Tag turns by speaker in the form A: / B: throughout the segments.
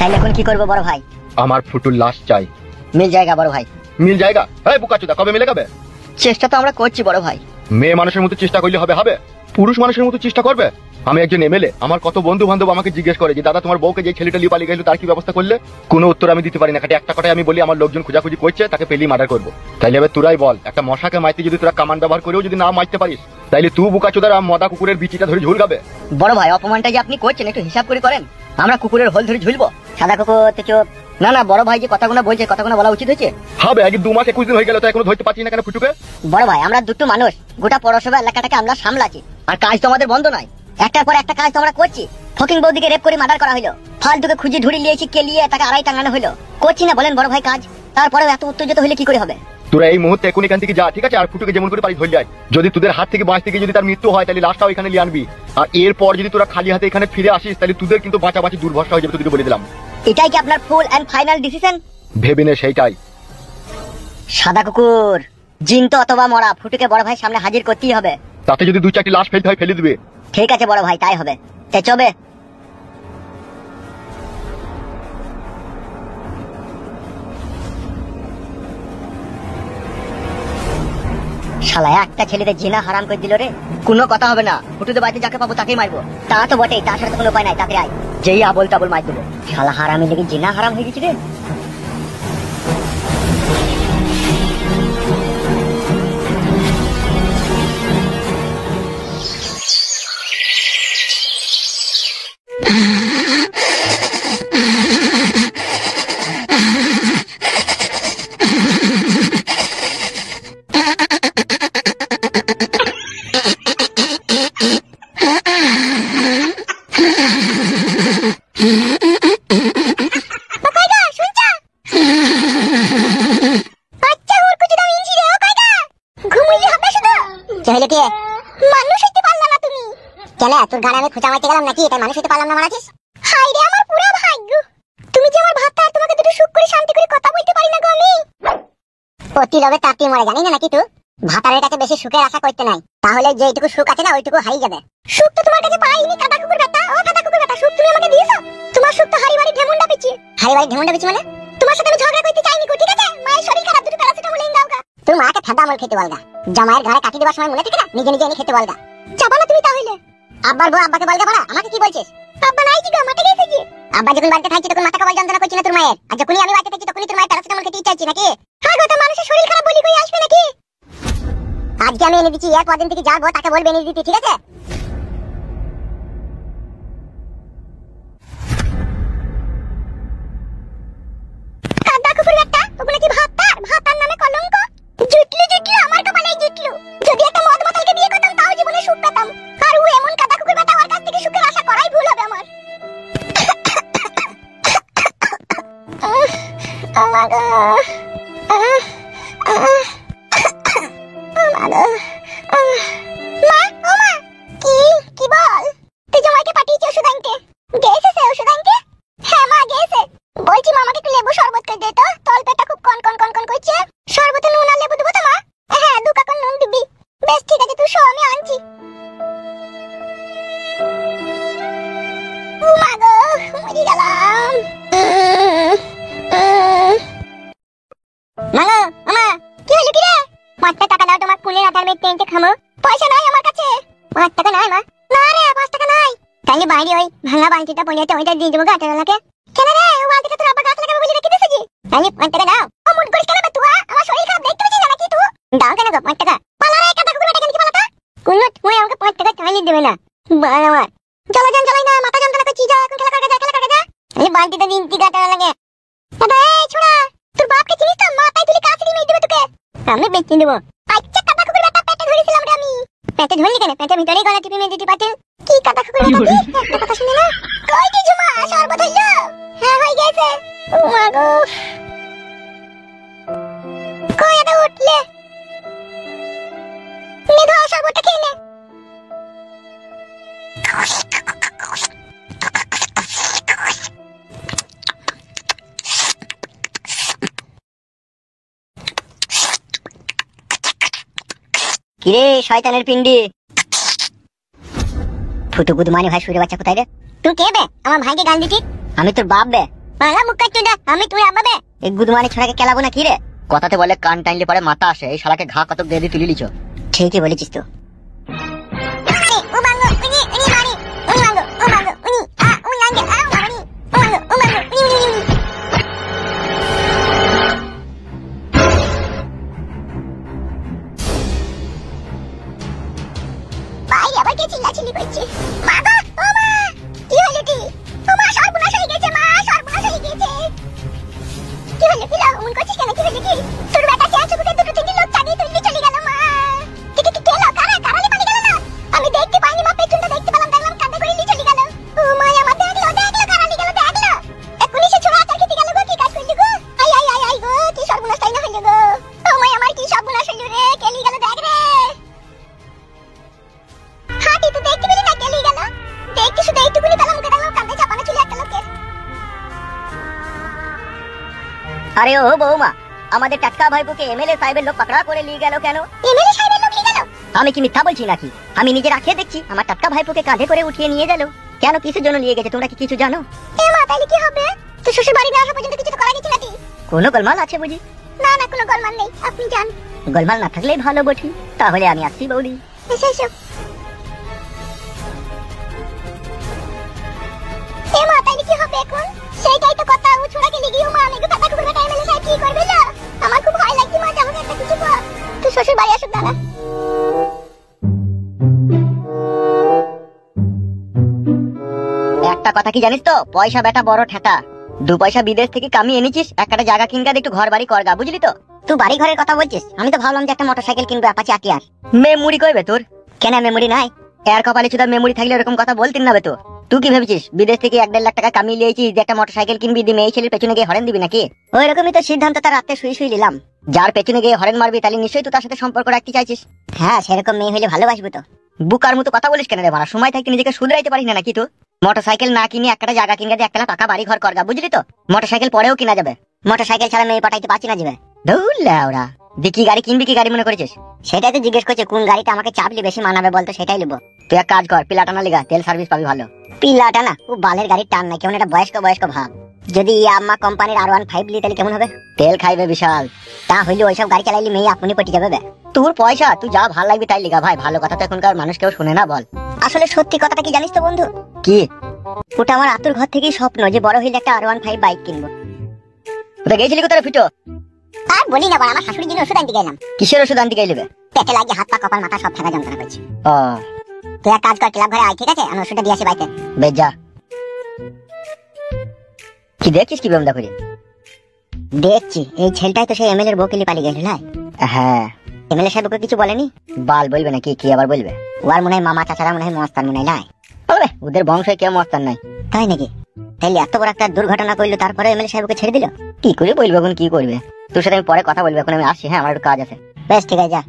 A: তাইলে এখন কি করবো বড় ভাই?
B: আমার ফুটুর লাশ চাই।
A: মিল জায়গা বড় ভাই,
B: মিল জায়গা? এই বুকাচোদা, কবে মিলে যাবে?
A: চেষ্টা তো আমরা করছি বড় ভাই।
B: মেয়ে মানুষের মতো চেষ্টা করলে হবে? হবে পুরুষ মানুষের মতো চেষ্টা করবে? আমি একজন এমএলএ, আমার কত বন্ধু বান্ধব আমাকে জিজ্ঞেস করে যে দাদা তোমার বউকে যে ছেলেটা লিয়ে পালিয়ে গেল তার কি ব্যবস্থা করলে? কোনো উত্তর আমি দিতে পারি না। একটা কথাই আমি বলি, আমার লোকজন খোঁজাখুঁজি করছে, তাকে পেলি মার্ডার করবো। তাইলে এবার তোরাই বল, একটা মশাকে মারতে যদি তোরা কামান ব্যবহার করেও যদি না মারতে পারিস, তাইলে তুই বুকাচোদার মদা কুকুরের বিচিটা ধরে ঝুল গাবে?
A: বড় ভাই, অপমানটা যে আপনি করছেন একটু হিসাব করে করেন। আমরা কুকুরের হোল ধরে ঝুলবো? সাদা কুকুর তো চুপ। না না বড় ভাই, যে কথাগুলো বলছে কথাগুলো বলা উচিত হয়েছে।
B: হবে আগে 2 মাস 21 দিন হয়ে গেল, তো এখনো ধরতে পারছি না কেন ফুটুকে?
A: বড় ভাই, আমরা দুটো মানুষ, গোটা পৌরসভা এলাকাটাকে আমরা সামলাচ্ছি, আর কাজ তো আমাদের বন্ধ নয়। একটার পর একটা কাজ তো আমরা করছি। ফকিং বৌদিকে রেপ করে মার্ডার করা হলো, ফালতুকে খুঁজে ধরে নিয়েছি, কে নিয়ে তাকে আড়াই টাঙানো হলো। করছি না বলেন বড় ভাই কাজ? তারপরেও এত উত্তেজিত হলে কি করে হবে?
B: তোরা এই মুহূর্তে এখন এখান থেকে যা, ঠিক আছে? আর ফুটুকে যেমন করে পারি ধরে যায়। যদি তোদের হাত থেকে বাঁচতে গিয়ে যদি তার মৃত্যু হয়, তাহলে লাশটাও এখানে নিয়ে আনবি। আর এরপর যদি তোরা খালি হাতে এখানে ফিরে আসিস, তাহলে তোদের কিন্তু বাঁচাবাঁচি দুর্ভরসা হয়ে যাবে, তোদেরকে বলে দিলাম।
A: এটাই কি আপনার ফুল এন্ড ফাইনাল ডিসিশন?
B: ভেবে নে সেইটাই।
A: সাদা কুকুর, জিন্ত অথবা মরা, ফুটুকে বড় ভাই সামনে হাজির করতেই হবে।
B: তাতে যদি 2-4টি লাশ ফেলতে হয় ফেলে দিবে।
A: ঠিক আছে বড় ভাই, তাই হবে। চবে শালা একটা ছেলেতে জিনা হারাম করে দিল রে। কোনো কথা হবে না, ফুটুতে বাড়িতে যাকে পাবো তাকেই মারবো। তা তো বটেই, তার সাথে কোনো উপায় নাই। তাতে আয়, যেই আবল তাবল মার দেবো। শালা হারামি লেগে জিনা হারাম হয়ে গেছে রে। মানুষ হইতে পারলাম না তুমি? কেন তোর গাড়ি আমি খোঁচা মারতে গেলাম নাকি? তাই মানুষ হইতে পারলাম না মারাছিস? হাই রে আমার পুরো ভাগ্য, তুমি যে আমার ভাত আর তোমাকে দুটো সুখ করে শান্তি করে কথা বলতে পারি না গো আমি। অতি লবে তাতি মরে, জানি না নাকি তুই? ভাতারের কাছে বেশি সুখের আশা করতে নাই, তাহলে যেইটুকু সুখ আছে না ওইটুকু হারিয়ে যাবে। সুখ তো তোমার কাছে পাইনি কাদা কুকুর বেটা। ও কাদা কুকুর বেটা, সুখ তুমি আমাকে দিয়েছো? তোমার সুখ তো হাড়ি বাড়ি ঢেমুন্ডা পিছি। হাড়ি বাড়ি ঢেমুন্ডা পিছি মানে? তোমার সাথে আমি ঝগড়া করতে চাইনি গো, ঠিক আছে? মায়ের শরীর খারাপ, দুটো প্যারাসিটামল এনে দাও গা। তোর মাকে ঠাডা আমল খেতে বলগা, জামাইয়ের ঘরে কাটি দেওয়ার সময় মনে থাকে না, নিজে নিজে এনে খেতে বলগা। যাবা না তুমি তাহলে? আব্বার বউ আব্বাকে বলগা পারা, আমাকে কি বলছিস? আব্বা নাই কি গো, মাঠে গেছে কি? আব্বা যখন বাড়িতে থাকছে তখন মাথা কবল যন্ত্রণা করছে না তোর মায়ের? আর যখনই আমি বাড়িতে থাকি তখনই তোর মায়ের প্যারাসিটামল খেতে ইচ্ছা হচ্ছে নাকি? হ্যাঁ গো, তো মানুষের শরীর খারাপ বলি কই আসবে নাকি? আজকে আমি এনে দিচ্ছি, এর পরদিন থেকে যাবো তাকে বলবে এনে দিতে, ঠিক আছে? কাদা কুকুর বেটা, ওগুলো কি ভাতার? ভাতার নামে কলঙ্ক। জুটলু জুটলু আমার কপালে জুটলু। যদি একটা মদ মাতালকে বিয়ে করতাম তাও জীবনে সুখ পেতাম। আর ও এমন কাদা কুকুর বেটা, ওর কাছ থেকে সুখের আশা করাই ভুল হবে আমার। কি বল? তুই জামাইকে পাঠিয়েছিস ওষুধ আনতে? গেছে সে ওষুধ আনতে? হ্যাঁ মা গেছে। বলছি মামাকে একটু লেবু শরবত করে দে তো, তলপেটটা খুব কন কন কন কন করছে। শরবতে নুন আর লেবু দেবো তো মা? হ্যাঁ 2 কাপ নুন দিবি। বেশ ঠিক আছে, তুই শো আমি আনছি। ও মা গো, মরে গেলাম। মাগো মামা, কি হলো কি রে? 5 টাকা দাও, তোমার ফুলের আটার মেয়ে টেন্টে খামো। পয়সা নাই আমার কাছে। 5 টাকা নাই মা? না রে, 5 টাকা নাই। তাহলে বাইরে ওই ভাঙা বালতিটা পড়ে আছে, ওইটা দিয়ে দেবো গাছালাকে। কেন রে, ও বালতিটা তোর আব্বা গাছ লাগাবে বলে রেখে দিয়েছিস? তাহলে 5 টাকা দাও। ও মুড করিস কেন বে তুই? আমার শরীর খারাপ, দেখতে পাচ্ছিস না নাকি তুই? দাও কেন গো 5 টাকা? পালা রে, কাদা কুকুর বেটা, কেন কি পালাতা? কুল্লুট, তুই আমাকে 5 টাকা চাইলে দেবে না। বাল আমার জ্বালাই না, মাথা যন্ত্রণা করছি। যা এখন খেলা করে যা। এই বালতিটা দিন কি গাছালা লাগে। দাদা এই ছোড়া, তোর বাপকে চিনিস তো? মাথায় তুলে কাছে দিয়ে দেবে তোকে। আমি বেচে দেবো। আচ্ছা কাদা কুকুর বেটা, পেটে ধরেছিলাম রে আমি। পেটে ধরলি কেন? পেটের ভিতরেই গলা টিপে মেরে দিতে পারতেন। কি কাদা কুকুর বেটা তুই? একটা কথা শুনে না। কই কি ঝুমা, শরবত হইলো? হ্যাঁ হয়ে গেছে। ও মা গো, কই এটা উঠলে? নে ধর শরবতটা খেয়ে নে। কিরে শয়তানের পিন্ডি, ফুটু গুদমানি ভাই সুরে বাচ্চা কোথায় রে? তুই কে বে? আমার ভাইকে গাল দিতি? আমি তোর বাপ বে। বাংলা মুখ কাটতে দে, আমি তুই আবাবে এই গুদমানি ছড়াকে কেলাবো না কি রে?
C: কথাতে বলে কান টাইনলে পরে মাথা আসে, এই শালাকে ঘা কতক দিয়ে দিয়ে তুলি লিছো।
A: ঠিকই বলেছিস তো। ও মাঙ্গো উনি উনি মারি উনি মাঙ্গো ও মাঙ্গো উনি আ উনি লাঙ্গে আ মারি ও মাঙ্গো উনি উনি উনি বাইরে আবার কে চিল্লাচিল্লি করছে? মা গো ও মা, কি হলো কি? ও মা সর্বনাশ হয়ে গেছে, মা সর্বনাশ হয়ে গেছে। কি হলো কি? উন করছিস কেন? কি হলো কি? তোর বেটা চেঁচে চুকুতে দুটো তিনটে লোক চালিয়ে তুললি চলে গেল মা। কি কেলো? কারালি পালিয়ে গেল না? আমি দেখতে পাইনি মা, পেছনটা দেখতে পেলাম, দেখলাম কাঁধে করে নিয়ে চলে গেল। ও মা আমার দেখলো কারালি গেল, দেখলো। এক্ষুনি সে ছোড়া আচার খেতে গেল গো, কি কাজ করলি গো? আই আই আই আই গো, কি সর্বনাশ তাই না হলো গো। ও মা আমার কি সর্বনাশ হলো রে, কেলি গেল দেখ রে। হাঁটি তুই দেখতে পেলি না কেলি গেল? দেখতে শুধু এইটুকুনি পেলাম, মুখে দেখলাম কাঁধে চাপানো ছিল একটা লোকের।
C: আরে ও বৌমা, আমাদের টাটকা ভাইপোকে এমএলএ সাহেবের লোক পাকড়া করে নিয়ে গেল কেন?
A: এমএলএ সাহেবের লোক নিয়ে গেল?
C: আমি কি মিথ্যা বলছি নাকি? আমি নিজে রাখে দেখছি আমার টাটকা ভাইপোকে কাঁধে করে উঠিয়ে নিয়ে গেল। কেন, কিসের জন্য নিয়ে গেছে তোমরা কি কিছু জানো?
A: এ মা তাইলে কি হবে? তো শ্বশুর বাড়ি না আসা পর্যন্ত কিছু তো করা গেছে নাকি?
C: কোনো গোলমাল আছে বুঝি?
A: না না, কোনো গোলমাল নেই, আপনি যান।
C: গোলমাল না থাকলেই ভালো বটি। তাহলে আমি আসছি বৌদি।
A: এসো এসো। এ মা তাইলে কি হবে এখন? সেইটাই তো কথা, ও ছোড়াকে লিগিও মা আমি কথা কুকুর বেটা এমএলএ সাহেব কি করবে না? আমার খুব ভয় লাগছে মা, আমাকে একটা কিছু বল। তুই শ্বশুর বাড়ি আসুক দাঁড়া।
C: একটা কথা কি জানিস তো, পয়সা বেটা বড় ঠেকা। 2 পয়সা বিদেশ থেকে কামিয়ে এনেছিস, একটা জায়গা কিনগা একটু ঘর বাড়ি করগা, বুঝলি তো?
A: তুই বাড়ি ঘরের কথা বলছিস, আমি তো ভাবলাম যে একটা মোটরসাইকেল কিনবো, অ্যাপাচি আটিয়ার।
C: মেমোরি কইবে তোর?
A: কেন মেমোরি নাই?
C: এর কপালে শুধু মেমোরি থাকলে এরকম কথা বলতিন না বে তো। তুই কি ভেবেছিস বিদেশ থেকে 1.5 লাখ টাকা কামিয়ে লিয়েছিস যে একটা মোটরসাইকেল কিনবি, দিয়ে মেয়ে ছেলের পেছনে গিয়ে হরেন দিবি নাকি?
A: ওই রকমই তো সিদ্ধান্ত তার রাতে শুই শুই নিলাম।
C: যার পেছনে গিয়ে হরেন মারবি তাহলে নিশ্চয়ই তুই তার সাথে সম্পর্ক রাখতে চাইছিস।
A: হ্যাঁ সেরকম মেয়ে হলে ভালোবাসবো তো।
C: বুকার মতো কথা বলিস কেন রে মারা? সময় থাকতে নিজেকে শুধরাইতে পারিস না নাকি তুই? মোটরসাইকেল না কিনে একটা জায়গা কিনগা দিয়ে একটা পাকা বাড়ি ঘর করগা, বুঝলি তো? মোটরসাইকেল পরেও কিনা যাবে।
A: মোটরসাইকেল ছাড়া মেয়ে পাঠাইতে পারছি না যাবে।
C: ধুলা ওরা দেখি গাড়ি কিনবি, কি গাড়ি মনে করেছিস?
A: সেটাই তো জিজ্ঞেস করছে, কোন গাড়িটা আমাকে চাপলি বেশি মানাবে বলতো, সেটাই নেবো।
C: তুই এক কাজ কর, পিলাটানা লিগা, তেল সার্ভিস পাবি ভালো।
A: পিলাটা না, ও বালের গাড়ির টান না, কেমন একটা বয়স্ক বয়স্ক ভাব। যদি আম্মা কোম্পানির R15 লি তাহলে কেমন হবে?
C: তেল খাইবে বিশাল।
A: তা হইলে ওইসব গাড়ি চালাইলে মেয়ে আপনি পটি যাবে বে।
C: তোর পয়সা, তুই যা ভাল লাগবে তাই লিগা ভাই, ভালো কথা তো এখনকার মানুষ কেউ শুনে না, বল।
A: আসলে সত্যি কথাটা কি জানিস তো বন্ধু?
C: কি?
A: ওটা আমার আতুর ঘর থেকেই স্বপ্ন যে বড় হইলে একটা R15 বাইক কিনবো।
C: ওটা গেছিলি কোথায় ফিটো?
A: আর বলি না, আমার শাশুড়ির জন্য ওষুধ আনতে গেলাম।
C: কিসের ওষুধ আনতে গেলিবে?
A: পেটে লাগে, হাত পা কপাল মাথা সব থাকা যন্ত্রণা করছে।
C: ও
A: তুই এক কাজ কর, ক্লাব ঘরে আয়, ঠিক আছে? আমি ওষুধটা দিয়ে আসি বাইতে।
C: বেশ যা। কি দেখছিস কি বেমদা করে?
A: দেখছি এই ছেলেটাই তো সেই এমএলএ এর বউকে পালিয়ে গেল না?
C: হ্যাঁ।
A: এমএলএ সাহেব ওকে কিছু বলেনি?
C: বাল বলবে নাকি? কি আবার বলবে?
A: ওর মনে হয় মামা চাচারা মনে হয় মস্তান মনে হয় নাই।
C: বলবে ওদের বংশে কেউ মস্তান নাই।
A: তাই নাকি? তাইলে এত বড় একটা দুর্ঘটনা করলো, তারপরে এমএলএ সাহেব ওকে ছেড়ে দিল?
C: কি করে বলবো এখন, কি করবে? তোর সাথে আমি পরে কথা বলবো, এখন আমি আসছি। হ্যাঁ, আমার একটু কাজ আছে।
A: বেশ ঠিক আছে, যা।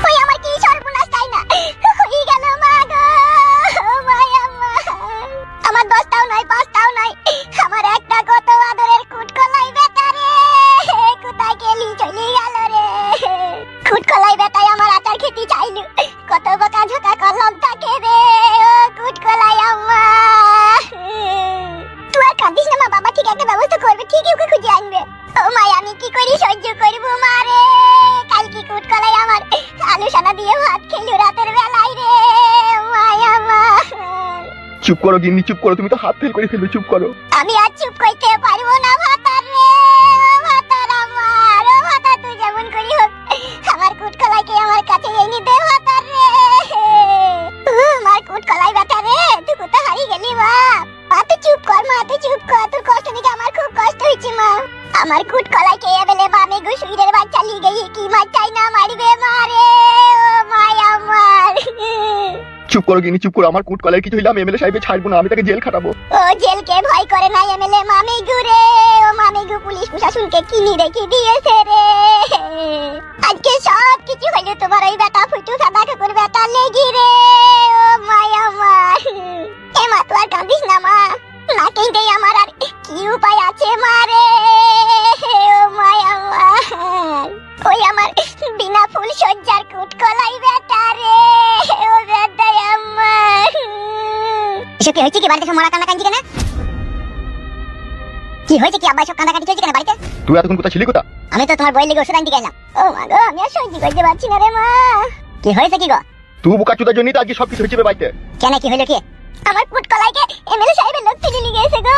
A: ওই আমার কি সর্বনাশ তাই না? হয়ে গেল মা গো, মায়া মা। আমার 10টাও নাই 5টাও নাই, আমার একটা কত আদরের কুটকলাই বেটা রে, কোথায় গেলি চলে গেল রে। কুটকলাই বেটাই আমার আচার খেতে চাইলো, কত বকা ঝোকা করলাম তাকে রে। ও কুটকলাই আম্মা, তুই আর কাঁদিস না মা, বাবা ঠিক একটা ব্যবস্থা করবে, ঠিকই ওকে খুঁজে আনবে। ও মায়া আমি কি করি সহ্য করবো মা রে। কালকে কুটকলাই আমার আলু সানা দিয়ে ভাত খেলো রাতের বেলায় রে, মায়া মা।
B: চুপ করো গিন্নি, চুপ করো, তুমি তো হাত ফেল করে ফেলবে, চুপ করো।
A: আমি আর চুপ করতে পারবো না ভাতার রে, ভাতার আমার। ও ভাতা তুই যেমন করি হোক আমার কুটকলাইকে আমার কাছে এনে দে ভাতার রে। আমার কুটকলাই বেটা রে, তুই কোথায় হারিয়ে গেলি বাপ? মা তুই চুপ কর, মা তুই চুপ কর, তোর কষ্ট দেখে আমার খুব কষ্ট হয়েছে মা। আমার কুটকলাইকে এবেলে বামে গুসুইরের বাচ্চা লিয়ে গিয়ে কি মারটাই না মারবে মারে। ও মায়া আমার।
B: চুপ করো গিন্নি, চুপ করো, আমার কুট কলার কিছু হইলে আমি এমএলএ সাহেবে ছাড়বো না, আমি তাকে জেল খাটাবো।
A: ও জেলকে ভয় করে না এমএলএ মামিগু রে। ও মামিগু পুলিশ প্রশাসনকে কিনি রেখে দিয়েছে রে। আজকে সব কিছু হইলো তোমার ওই বেটা ফুটু সাদা কুকুর বেটা লেগি রে। ও মায়া মা, এ মা তুই আর কাঁদিস না মা, না কেঁদে আমার আর কি উপায় আছে মা রে। ও মায়া মা, ওই আমার বিনা ফুল সজ্জার কুটকলাই বেটা রে। ও বেটা হয়েছে কি বাড়িতে সব মরা কান্না কাঁদছি কেন? কি হয়েছে কি আব্বা সব কান্নাকাটি চলছে কেন বাড়িতে?
B: তুই এতক্ষণ কোথায় ছিলি কোথা?
A: আমি তো তোমার বইয়ের লেগে ওষুধ আনতে গেলাম। ও মা গো, আমি আর সহ্য করতে পারছি না রে মা। কি হয়েছে কি গো?
B: তুই বোকা চুদার জন্যই তো আজকে সবকিছু হয়েছে বে বাড়িতে।
A: কেন কি হলো কি? আমার পুট কলাইকে এমএলএ সাহেবের লোক তুলে নিয়ে গেছে গো।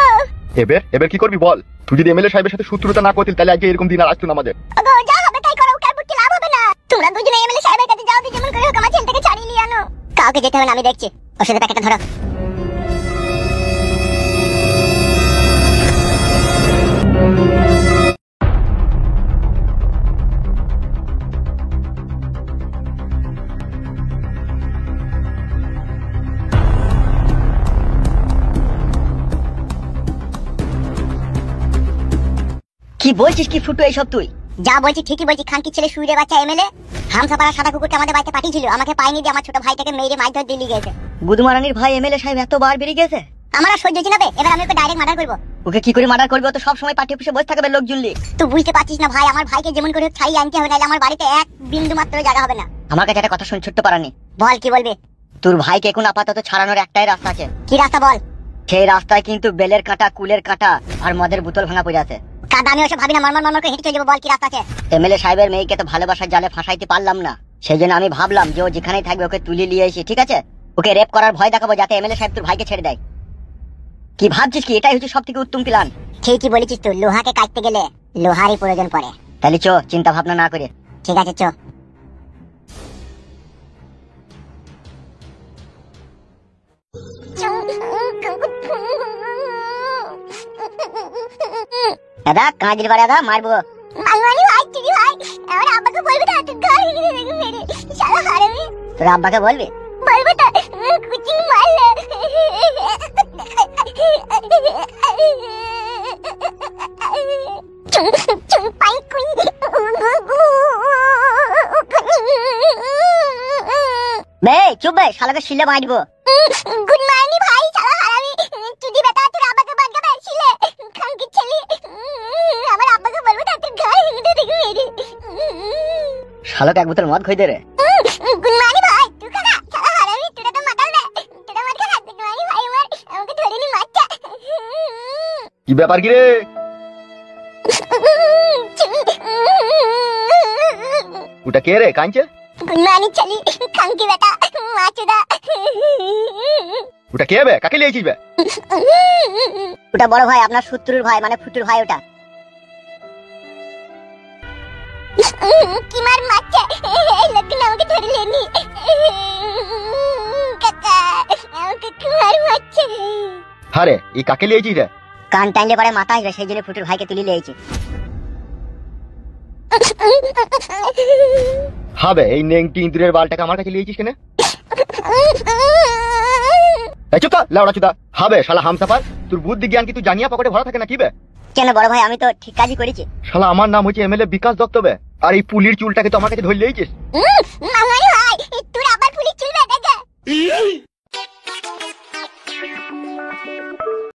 B: এবার কি করবি বল? তুই যদি এমএলএ সাহেবের সাথে শত্রুতা না করতিস তাহলে আজকে এরকম দিন আর আসতো না আমাদের।
A: ওগো যা হবে তাই করো, কার পুটকে লাভ হবে না। তোমরা দুজনে এমএলএ সাহেবের কাছে যাও, যেমন করে হোক আমার ছেলেটাকে ছাড়িয়ে নিয়ে আনো। কাউকে যেতে হবে না, আমি দেখছি। ওষুধের প্যাকেটটা ধরো।
C: কি বলছিস কি ফুটু এইসব তুই?
A: যা বলছি ঠিকই বলছি। খানকি ছেলে শুইরে বাচ্চা এমএলএ হামসাপাড়া সাদা কুকুরটা আমাদের বাড়িতে পাঠিয়েছিল, আমাকে পাইনি দিয়ে আমার ছোট ভাইটাকে মেরে মাইর ধরে দিল্লি গেছে।
C: গুদমারানির ভাই এমএলএ সাহেব এতবার বেরিয়ে গেছে।
A: আমার আর সহ্য হচ্ছে না বে, এবার আমি ওকে ডাইরেক্ট মার্ডার করবো।
C: ওকে কি করে মার্ডার করবে? ও তো সব সময় পার্টি অফিসে বসে থাকবে লোক জুললি।
A: তুই বুঝতে পারছিস না ভাই, আমার ভাইকে যেমন করে হোক ছাড়িয়ে আনতে হবে, নাহলে আমার বাড়িতে এক বিন্দু মাত্র জায়গা হবে না।
C: আমার কাছে একটা কথা শুন ছোট্ট পারানি।
A: বল কি বলবি?
C: তোর ভাইকে এখন আপাতত ছাড়ানোর একটাই রাস্তা আছে।
A: কি রাস্তা বল?
C: সেই রাস্তায় কিন্তু বেলের কাঁটা, কুলের কাঁটা আর মদের বোতল ভাঙা পড়ে আছে।
A: কাদা আমি ওসব ভাবি না, মরমর করে হেঁটে চলে যাবো। বল কি রাস্তা আছে?
C: এমএলএ সাহেবের মেয়েকে তো ভালোবাসার জালে ফাঁসাইতে পারলাম না, সেই জন্য আমি ভাবলাম যে ও যেখানেই থাকবে ওকে তুলে নিয়ে এসে, ঠিক আছে, ওকে রেপ করার ভয় দেখাবো যাতে এমএলএ সাহেব তোর ভাইকে ছেড়ে দেয়। কি ভাবছিস কি? এটাই হচ্ছে সব থেকে উত্তম প্ল্যান।
A: ঠিকই বলেছিস তুই, লোহাকে কাটতে গেলে লোহারই প্রয়োজন পড়ে।
C: তাহলে চো, চিন্তা ভাবনা না করে।
A: ঠিক আছে চো।
C: দাদা কাঁদির বাড়ি দাদা মারবো।
A: বাঙালি ভাই তুই ভাই, আমার আব্বাকে বলবি না তুই ঘর গিয়ে দেখে মেরে শালা হারামি।
C: তোর আব্বাকে বলবি?
A: বলবো তো, কুচিং মারলে। চুং চুং পাই কুই।
C: বে চুপ বে, শালাকে শিলে মারবো।
A: গুড মর্নিং ভাই, শালা হারামি। তুই বেটা তোর আব্বাকে বাগাবে ছিলে খানকি ছেলে। আমার আব্বাকে বলবো না তুই ঘর গিয়ে দেখে মেরে।
C: শালাকে এক বোতল মদ খই দে রে।
A: গুড মর্নিং ভাই, তুই কাকা শালা হারামি, তোরা তো মাতাল না। তোরা মার খা। গুড মর্নিং ভাই, আমাকে ধরে নি মারটা।
B: কি ব্যাপার কি রে? ওটা কে রে কাঁদছে?
A: গুড মর্নিং চলি খানকি বেটা মাচুদা।
B: ওটা কে বে? কাকে লিয়েছিস বে?
C: ওটা বড় ভাই, আপনার শত্রুর ভাই, মানে ফুটুর ভাই ওটা।
A: কি মার মারছে, এই লোকটা আমাকে ধরে লেনি। কাকা আমাকে কি মার মারছে।
B: আরে এই কাকে লিয়েছিস রে?
C: কান টাইলে পরে মাথা আসবে, সেই জন্য ফুটুর ভাইকে তুলে লিয়েছি।
B: হবে এই নেংটি ইঁদুরের বালটাকে আমার কাছে লিয়েছিস কেন? এই চুপ কর লাউড়া চুদা। হবে শালা হামসাফার, তোর বুদ্ধি জ্ঞান কি তুই জানিয়া পকেটে ভরা থাকে না কি বে?
C: কেন বড় ভাই, আমি তো ঠিক কাজই করেছি।
B: শালা আমার নাম হচ্ছে এমএলএ বিকাশ দত্ত বে, আর এই পুলির চুলটাকে তো আমার কাছে ধরে লিয়েছিস।
A: মাঙ্গালি ভাই, তোর আবার পুলিশ চলবে দেখা।